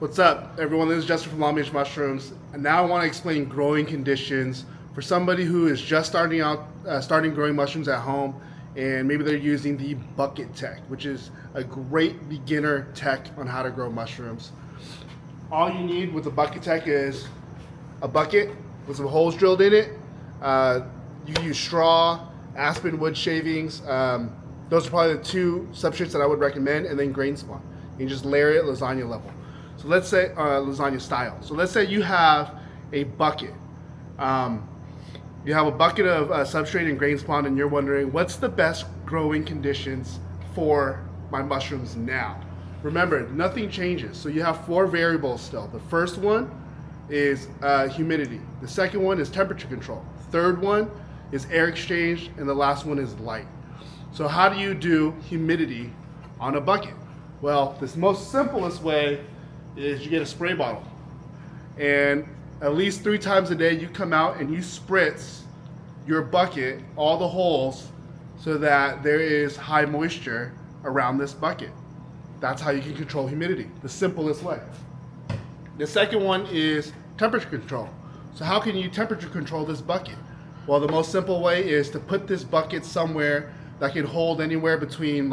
What's up, everyone? This is Justin from Long Beach Mushrooms, and now I want to explain growing conditions for somebody who is just starting growing mushrooms at home, and maybe they're using the bucket tech, which is a great beginner tech on how to grow mushrooms. All you need with the bucket tech is a bucket with some holes drilled in it. You can use straw, aspen wood shavings. Those are probably the two substrates that I would recommend, and then grain spawn. You can just layer it lasagna level. So let's say lasagna style. So let's say you have a bucket. You have a bucket of substrate and grain spawn, and you're wondering what's the best growing conditions for my mushrooms now. Remember, nothing changes. So you have four variables still. The first one is humidity. The second one is temperature control. Third one is air exchange, and the last one is light. So how do you do humidity on a bucket? Well, the most simplest way is you get a spray bottle, and at least 3 times a day you come out and you spritz your bucket, all the holes, so that there is high moisture around this bucket. That's how you can control humidity, the simplest way. The second one is temperature control. So how can you temperature control this bucket? Well, the most simple way is to put this bucket somewhere that can hold anywhere between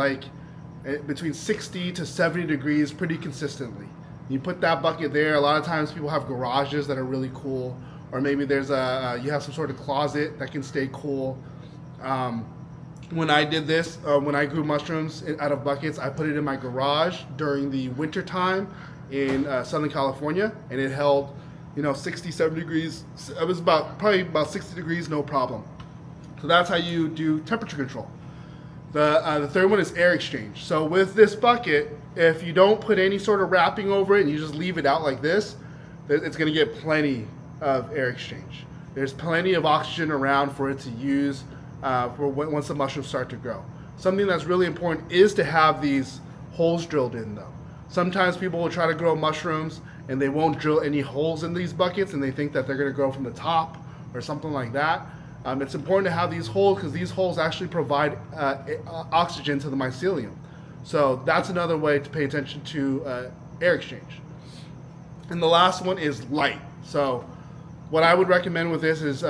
60 to 70 degrees pretty consistently. You put that bucket there. A lot of times people have garages that are really cool, or maybe there's you have some sort of closet that can stay cool. When I did this, when I grew mushrooms out of buckets, I put it in my garage during the winter time in Southern California, and it held 60, 70 degrees. It was probably about 60 degrees, no problem. So that's how you do temperature control. The third one is air exchange. So with this bucket, if you don't put any sort of wrapping over it and you just leave it out like this, it's going to get plenty of air exchange. There's plenty of oxygen around for it to use once the mushrooms start to grow. Something that's really important is to have these holes drilled in though. Sometimes people will try to grow mushrooms and they won't drill any holes in these buckets, and they think that they're going to grow from the top or something like that. It's important to have these holes because these holes actually provide oxygen to the mycelium. So that's another way to pay attention to air exchange. And the last one is light. So what I would recommend with this is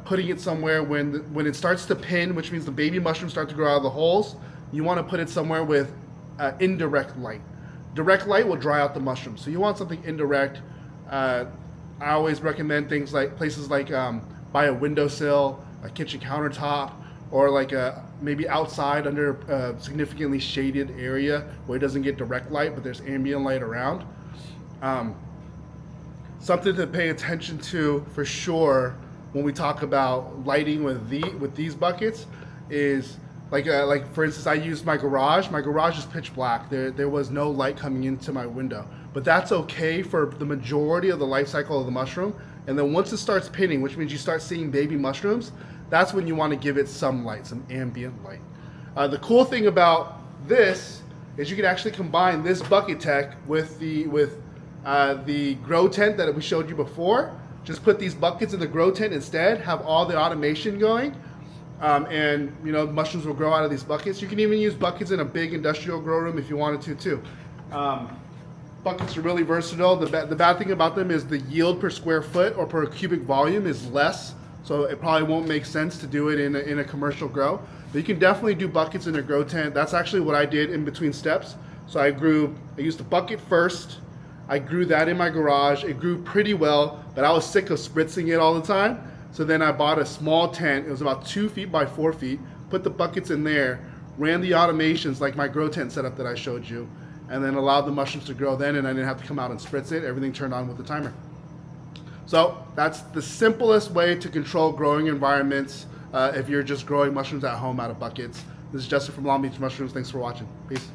putting it somewhere when it starts to pin, which means the baby mushrooms start to grow out of the holes. You want to put it somewhere with indirect light. Direct light will dry out the mushrooms. So you want something indirect. I always recommend things like places like by a windowsill, a kitchen countertop, or maybe outside under a significantly shaded area where it doesn't get direct light, but there's ambient light around. Something to pay attention to for sure when we talk about lighting with these buckets is like for instance, I used my garage. My garage is pitch black. There was no light coming into my window, but that's okay for the majority of the life cycle of the mushroom. And then once it starts pinning, which means you start seeing baby mushrooms, that's when you want to give it some light, some ambient light. The cool thing about this is you can actually combine this bucket tech with the grow tent that we showed you before. Just put these buckets in the grow tent instead, have all the automation going, and mushrooms will grow out of these buckets. You can even use buckets in a big industrial grow room if you wanted to too. Buckets are really versatile. The bad thing about them is the yield per square foot or per cubic volume is less, so it probably won't make sense to do it in a commercial grow. But you can definitely do buckets in a grow tent. That's actually what I did in between steps. So I used a bucket first. I grew that in my garage. It grew pretty well, but I was sick of spritzing it all the time. So then I bought a small tent. It was about 2 feet by 4 feet. Put the buckets in there, ran the automations like my grow tent setup that I showed you, and then allowed the mushrooms to grow then, and I didn't have to come out and spritz it. Everything turned on with the timer. So that's the simplest way to control growing environments if you're just growing mushrooms at home out of buckets. This is Justin from Long Beach Mushrooms. Thanks for watching. Peace.